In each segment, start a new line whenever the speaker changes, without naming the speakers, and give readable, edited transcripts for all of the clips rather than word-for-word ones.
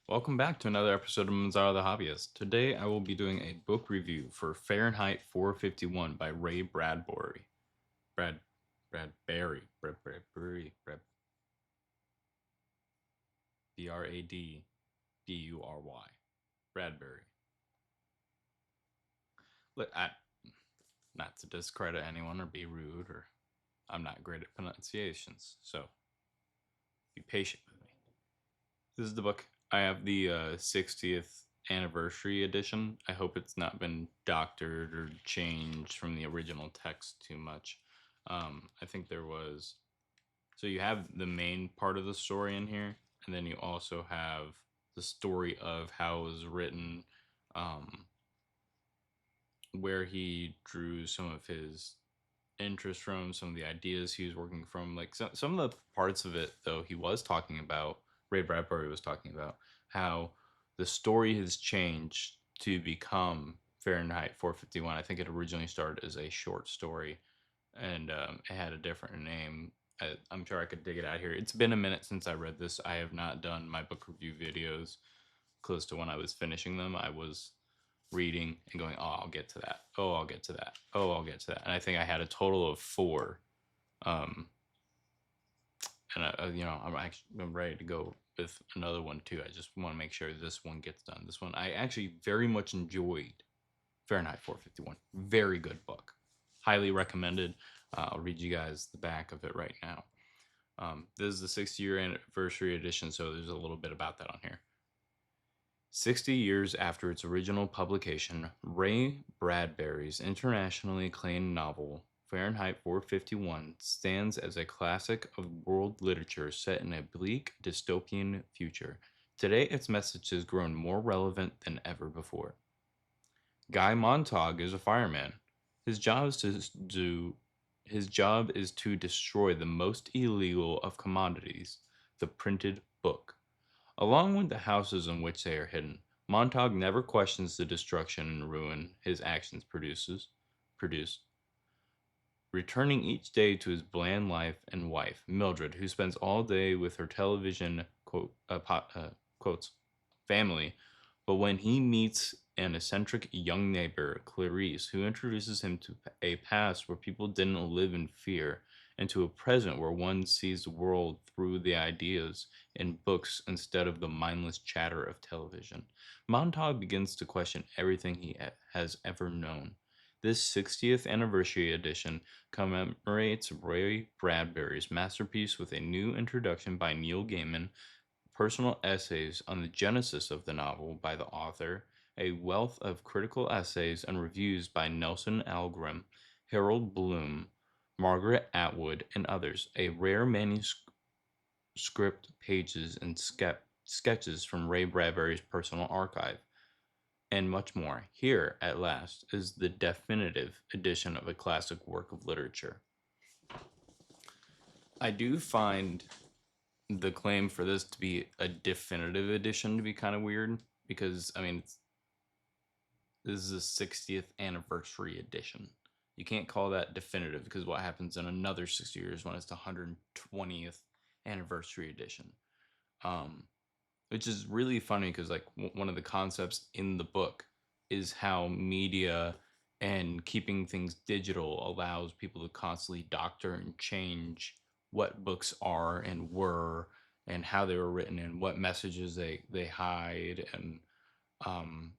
Welcome back to another episode of Manzarra the Hobbyist. Today I will be doing a book review for Fahrenheit 451 by Ray Bradbury. Brad Bradbury. Bradbury. Bradbury. Look, not to discredit anyone or be rude, or I'm not great at pronunciations, so be patient with me. This is the book. I have the 60th anniversary edition. I hope it's not been doctored or changed from the original text too much. I think there was. So you have the main part of the story in here, and then you also have the story of how it was written, um, where he drew some of his interest from, some of the ideas he was working from. Like some of the parts of it, though, he was talking about, Ray Bradbury was talking about how the story has changed to become Fahrenheit 451. I think it originally started as a short story, and it had a different name. I'm sure I could dig it out here. It's been a minute since I read this. I have not done my book review videos close to when I was finishing them. I was reading and going, oh, I'll get to that. Oh, I'll get to that. Oh, I'll get to that. And I think I had a total of four. Um, and I'm ready to go with another one too. I just want to make sure this one gets done. This one I actually very much enjoyed. Fahrenheit 451. Very good book. Highly recommended. I'll read you guys the back of it right now. This is the 60-year anniversary edition, so there's a little bit about that on here. 60 years after its original publication, Ray Bradbury's internationally acclaimed novel, Fahrenheit 451, stands as a classic of world literature set in a bleak, dystopian future. Today, its message has grown more relevant than ever before. Guy Montag is a fireman. His job is to destroy the most illegal of commodities, the printed book. Along with the houses in which they are hidden, Montag never questions the destruction and ruin his actions produce, returning each day to his bland life and wife, Mildred, who spends all day with her television quotes family. But when he meets an eccentric young neighbor, Clarice, who introduces him to a past where people didn't live in fear, and to a present where one sees the world through the ideas in books instead of the mindless chatter of television, Montauk begins to question everything he has ever known. This 60th anniversary edition commemorates Ray Bradbury's masterpiece with a new introduction by Neil Gaiman, personal essays on the genesis of the novel by the author, a wealth of critical essays and reviews by Nelson Algrim, Harold Bloom, Margaret Atwood, and others, a rare manuscript pages and sketches from Ray Bradbury's personal archive, and much more. Here, at last, is the definitive edition of a classic work of literature. I do find the claim for this to be a definitive edition to be kind of weird because I mean this is a 60th anniversary edition. You can't call that definitive because what happens in another 60 years when it's the 120th anniversary edition? Um, which is really funny because like one of the concepts in the book is how media and keeping things digital allows people to constantly doctor and change what books are and were and how they were written and what messages they hide and um,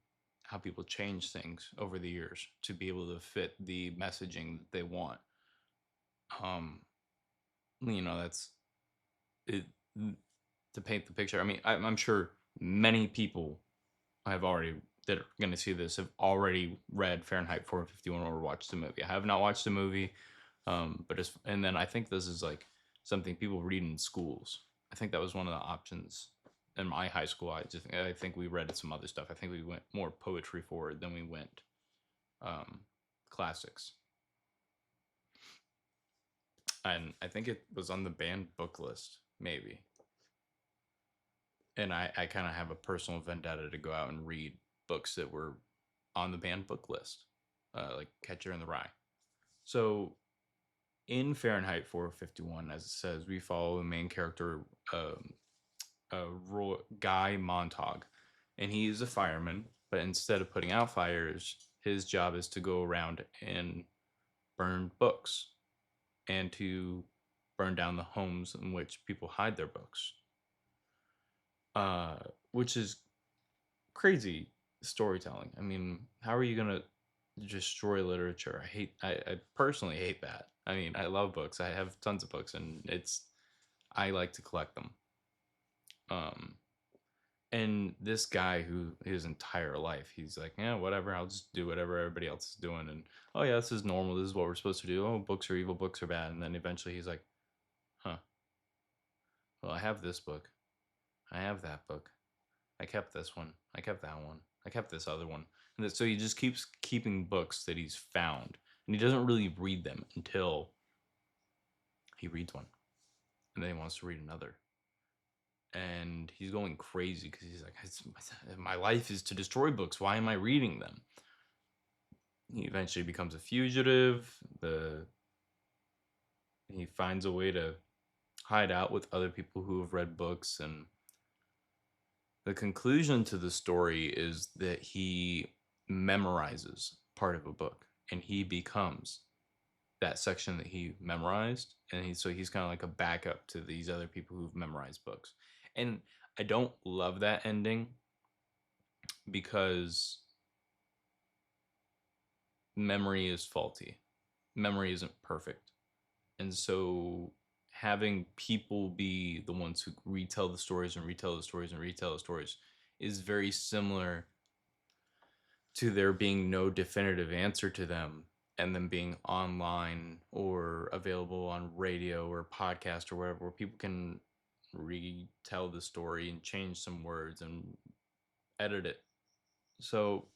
how people change things over the years to be able to fit the messaging that they want. Um, that's it, to paint the picture. I mean, I'm sure many people have already that are going to see this have already read Fahrenheit 451 or watched the movie. I have not watched the movie, but and then I think this is like something people read in schools. I think that was one of the options in my high school. I think we read some other stuff. I think we went more poetry forward than we went um, classics, and I think it was on the banned book list maybe. And I kind of have a personal vendetta to go out and read books that were on the banned book list, like Catcher in the Rye. So in Fahrenheit 451, as it says, we follow the main character, um, Guy Montag, and he is a fireman. But instead of putting out fires, his job is to go around and burn books and to burn down the homes in which people hide their books. Uh, which is crazy storytelling. I mean, how are you gonna destroy literature? I personally hate that. I mean, I love books. I have tons of books, and I like to collect them. Um, and this guy who his entire life he's like, yeah, whatever, I'll just do whatever everybody else is doing, and oh yeah, this is normal, this is what we're supposed to do. Oh, books are evil, books are bad. And then eventually he's like, huh, well, I have this book, I have that book, I kept this one, I kept that one, I kept this other one. And so he just keeps keeping books that he's found, and he doesn't really read them until he reads one, and then he wants to read another, and he's going crazy because he's like, my life is to destroy books, why am I reading them? He eventually becomes a fugitive. He finds a way to hide out with other people who have read books, and the conclusion to the story is that he memorizes part of a book, and he becomes that section that he memorized, and he's kind of like a backup to these other people who've memorized books. And I don't love that ending because memory is faulty. Memory isn't perfect. And so having people be the ones who retell the stories and retell the stories and retell the stories is very similar to there being no definitive answer to them, and them being online or available on radio or podcast or wherever, where people can retell the story and change some words and edit it. So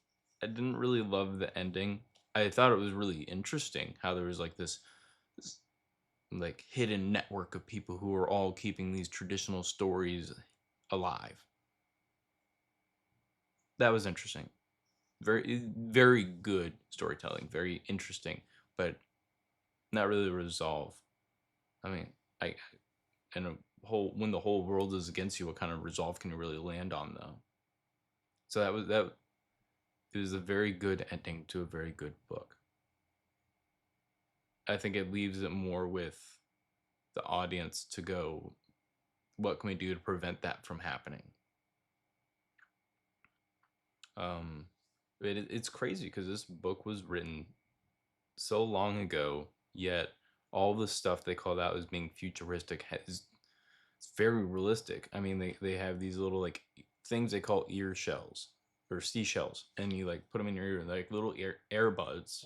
I didn't really love the ending. I thought it was really interesting how there was like this like hidden network of people who are all keeping these traditional stories alive. That was interesting. Very good storytelling, very interesting, but not really resolve. I mean, I and a whole when the whole world is against you, what kind of resolve can you really land on though? So that it was a very good ending to a very good book. I think it leaves it more with the audience to go, what can we do to prevent that from happening? Um, it's crazy because this book was written so long ago, yet all the stuff they called out as being futuristic is it's very realistic. I mean, they have these little like things they call ear shells or seashells, and you like put them in your ear, like little earbuds,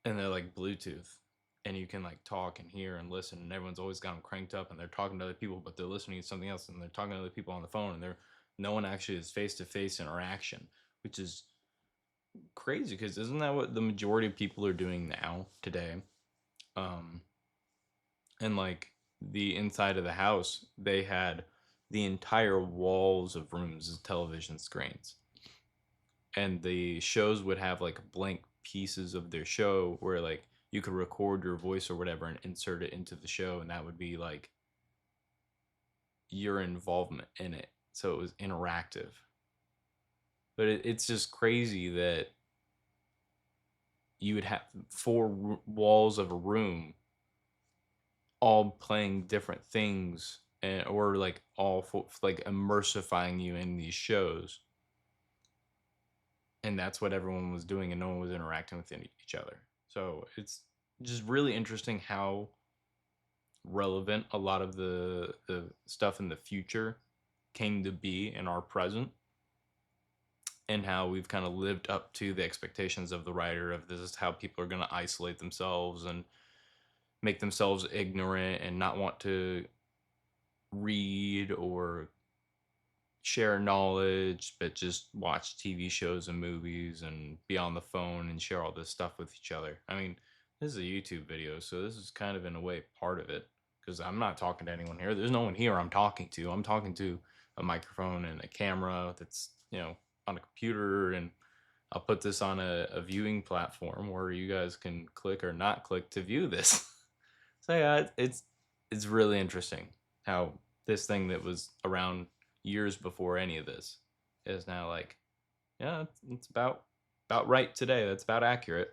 and they're like Bluetooth, and you can like talk and hear and listen, and everyone's always got them cranked up, and they're talking to other people, but they're listening to something else, and they're talking to other people on the phone, and they're no one actually is face to face interaction, which is crazy because isn't that what the majority of people are doing now today? Um, and like the inside of the house, they had the entire walls of rooms as television screens, and the shows would have like blank pieces of their show where like you could record your voice or whatever and insert it into the show, and that would be like your involvement in it, so it was interactive. But it's just crazy that you would have four walls of a room all playing different things, and or like like immersifying you in these shows, and that's what everyone was doing, and no one was interacting with each other. So it's just really interesting how relevant a lot of the stuff in the future came to be in our present, and how we've kind of lived up to the expectations of the writer of this is how people are going to isolate themselves and make themselves ignorant and not want to read or share knowledge, but just watch TV shows and movies and be on the phone and share all this stuff with each other. I mean, this is a YouTube video, so this is kind of in a way part of it because I'm not talking to anyone here. There's no one here I'm talking to. I'm talking to a microphone and a camera that's, on a computer, and I'll put this on a viewing platform where you guys can click or not click to view this. So yeah, it's really interesting how this thing that was around years before any of this is now like, yeah, it's about right today. That's about accurate.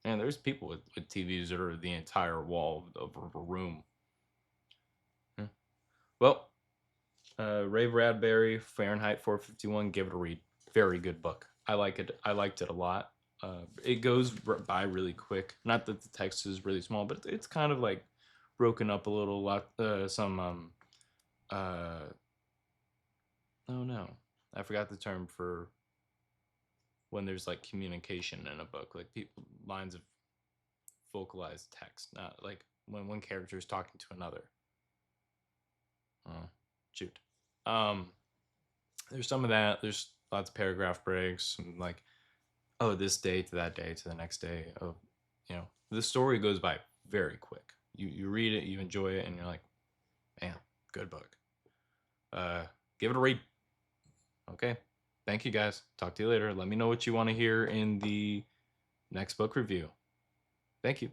And there's people with TVs that are the entire wall of a room. Yeah. Well, Ray Bradbury, Fahrenheit 451, give it a read. Very good book. I like it. I liked it a lot. It goes by really quick. Not that the text is really small, but it's kind of like broken up a little. Lot oh no, I forgot the term for when there's like communication in a book, like people lines of vocalized text, not like when one character is talking to another. Oh, shoot. Um, there's some of that. There's lots of paragraph breaks and like, oh, this day to that day to the next day. Oh, the story goes by very quick. You read it, you enjoy it, and you're like, man, good book. Give it a read. Okay. Thank you guys. Talk to you later. Let me know what you want to hear in the next book review. Thank you.